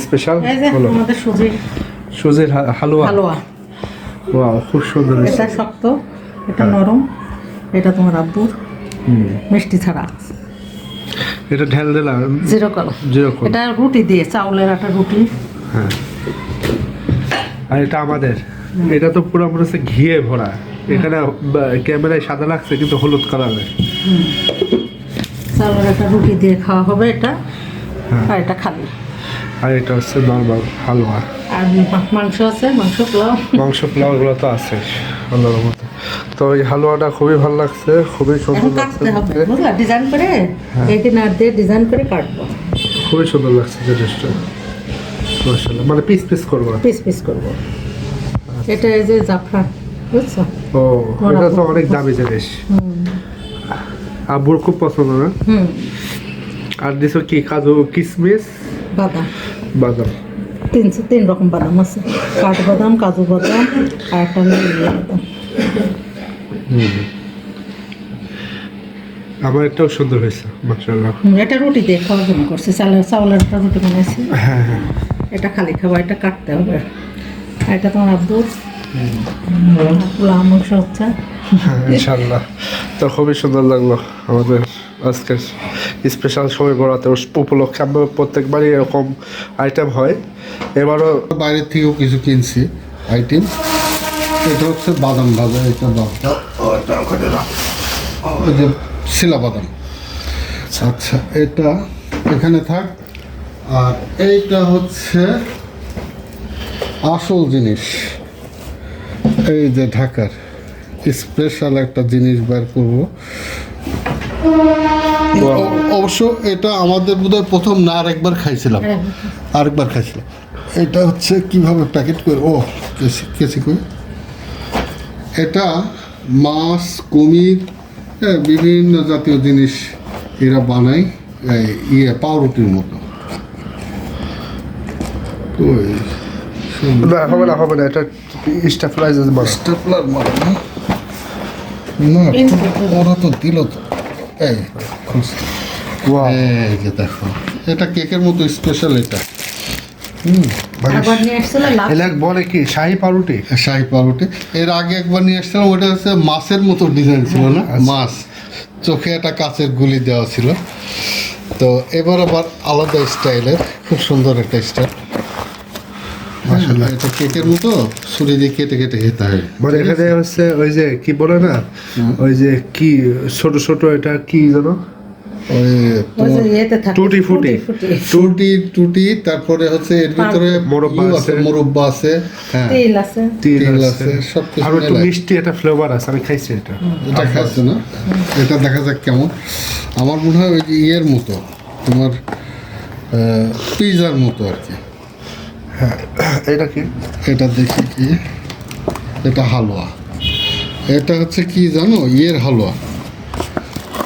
Special এই যে হলো আমাদের সুজির হালুয়া। হালুয়া। ওয়াও, খুব সুন্দর হয়েছে। এটা শক্ত, এটা নরম, এটা তোমার আব্বুর মিষ্টি ছাড়া এটা ঢেল দিলাম যেরকম যেরকম। এটা রুটি দিয়ে, চাউলের একটা রুটি। হ্যাঁ, আর এটা আমাদের, এটা তো পুরো মনে হচ্ছে ঘিয়ে ভরা। এখানে ক্যামেরায় সাদা লাগছে কিন্তু হলুদ কালারের। চাউলের একটা রুটি দিয়ে খাওয়া হবে এটা। আর এটা খালি। আর এটা হচ্ছে নর্মাল হালুয়া। আর মাংস আছে, মাংস পোলাও এগুলো তো আছে আল্লাহর মতো। তো এই হালুয়াটা খুবই ভালো লাগছে, খুবই সুন্দর এখন লাগছে কাটতে হবে, দেখতে। বুঝলা, ডিজাইন করে এইটি নাট দিয়ে ডিজাইন করে কাটবো। খুবই সুন্দর লাগছে জিনিসটা, মাশাআল্লাহ। মানে পিস পিস করবো, পিস পিস করবো। এটা এই যে জাফরান, বুঝছো? ও এটা তো অনেক দামি জিনিস। আব্বুর খুব পছন্দ না। আর দিছো কি, কাজু কিশমিশ বাদাম, বাদাম। তিন রকম বাদাম আছে, কাঠ বাদাম, কাজু বাদাম, আর একটা বাদাম। আমার এটাও সুন্দর হয়েছে মাশাআল্লাহ। এটা রুটি দিয়ে খাওয়ার জন্য করছি, চাউলের একটা রুটি বানাইছি। হ্যাঁ হ্যাঁ, এটা খালি খাওয়া, এটা কাটতে হবে। আর এটা তোমার আব্বুর পোলাও মাংস হচ্ছে। হ্যাঁ ইনশাআল্লাহ। তো খুবই সুন্দর লাগলো আমাদের আজকের স্পেশাল সময় বরাতে উপলক্ষে। আমরা প্রত্যেকবারই এরকম আইটেম হয়, এবারও বাইরের থেকেও কিছু কিনছি আইটেম। এটা হচ্ছে বাদাম ভাজা, এটা ওই যে শিলা বাদাম। আচ্ছা, এটা এখানে থাক। আর এইটা হচ্ছে আসল জিনিস, এই যে ঢাকার স্পেশাল একটা জিনিস বের করবো। অবশ্য এটা আমাদের বোধহয় প্রথম না, আরেকবার খাইছিলাম। এটা হচ্ছে কিভাবে প্যাকেট করে, কেসি করে। এটা মাছ, কুমির, বিভিন্ন জাতীয় জিনিস এরা বানায়, পাউরুটির মতো। হবে না, এটা স্টাফলার স্টেপলার মারে না, ওরা তো দিল তো। এই এই যে দেখো, এটা কেকের মতো স্পেশাল। এটা আবার নিয়ে আসছিল বলে কি শাহী পাউরুটি। শাহী পাউরুটি এর আগে একবার নিয়ে আসছিলাম, ওটা হচ্ছে মাছের মতো ডিজাইন ছিল না, মাছ, চোখে একটা কাচের গুলি দেওয়া ছিল। তো এবার আবার আলাদা স্টাইলের, খুব সুন্দর একটা স্টাইল। এটা কেকের মতো ছুরি দিয়ে কেটে কেটে খেতে হয়। মানে এখানে হচ্ছে ওই যে কি বলে না, ওই যে কি ছোট ছোট, এটা কি জানো, টুটি ফুটি, টুটি। তারপরে হচ্ছে এর ভিতরে মোরব্বা আছে, তিল আছে, সব কিছু। আর একটু মিষ্টি একটা ফ্লেভার আছে, আমি খাইছি এটা। এটা খাইছো না? এটা দেখা যাক কেমন। আমার মনে হয় ওই যে ইয়ের মতো, তোমার পিজার মতো আর কি। হ্যাঁ, এটা কি, এটা দেখি কি, এটা হালুয়া। এটা হচ্ছে কি জানো, ইয়ের হালুয়া।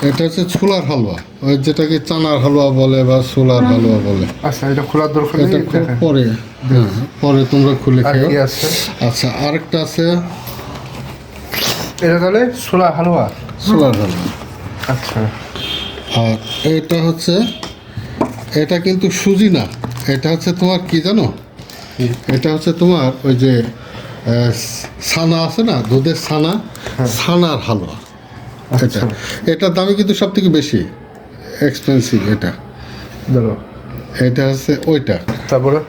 এটা হচ্ছে ছোলার হালুয়া, ওই যেটাকে চানার হালুয়া বলে বা ছোলার হালুয়া বলে। আচ্ছা, এটা খোলার দরকার নেই, এটা পরে, হ্যাঁ পরে তোমরা খুলে আর খেও। কি আছে? আচ্ছা, আরেকটা আছে, এটা তাহলে ছোলা হালুয়া, ছোলার হালুয়া। আচ্ছা। আর এটা হচ্ছে, এটা কিন্তু সুজি না, এটা হচ্ছে তোমার কি জানো, এটা হচ্ছে তোমার ওই যে ছানা আছে না, দুধের ছানা, ছানার হালুয়া। এটা এটার দামই কিন্তু সব থেকে বেশি এক্সপেন্সিভ। এটা ধরো, এটা হচ্ছে ওইটা। তারপরে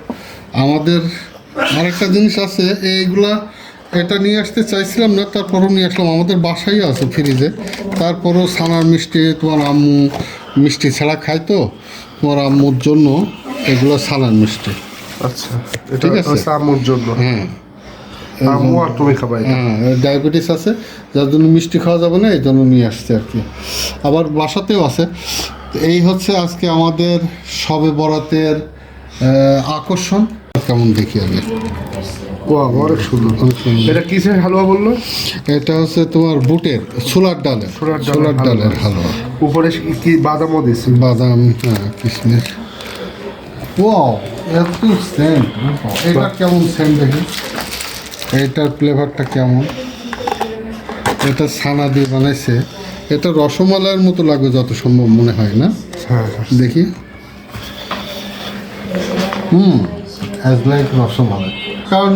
আমাদের আরেকটা জিনিস আছে, এইগুলা এটা নিয়ে আসতে চাইছিলাম না, তারপরও নিয়ে আসলাম। আমাদের বাসায় আছে ফ্রিজে। তারপরও ছানার মিষ্টি, তোমার আম্মু মিষ্টি ছাড়া খায়, তো তোমার আম্মুর জন্য এগুলো ছানার মিষ্টি। আচ্ছা, ঠিক আছে, আম্মুর জন্য। হ্যাঁ, আম্মু আর তুমি খাবা এটা? হ্যাঁ, ডায়াবেটিস আছে, যার জন্য মিষ্টি খাওয়া যাবে না, এই জন্য নিয়ে আসছে আর কি। আবার বাসাতেও আছে। এই হচ্ছে আজকে আমাদের শবে বরাতের আকর্ষণ। কেমন দেখি আগে। অনেক সুন্দর। এটা কিসের হালুয়া বললো? এটা হচ্ছে তোমার বুটের, ছোলার ডালের হালুয়া। উপরে কি বাদামও দিয়েছে? বাদাম, হ্যাঁ, কিশমিশ। ওয়াও, এত সেন্ট! এটা কেমন সেন্ট দেখি, এইটার ফ্লেভারটা কেমন। এটা ছানা দিয়ে বানাইছে, এটা রসমালাইয়ের মতো লাগবে যত সম্ভব মনে হয় না। হ্যাঁ, দেখি। As like rasmalai. কারণ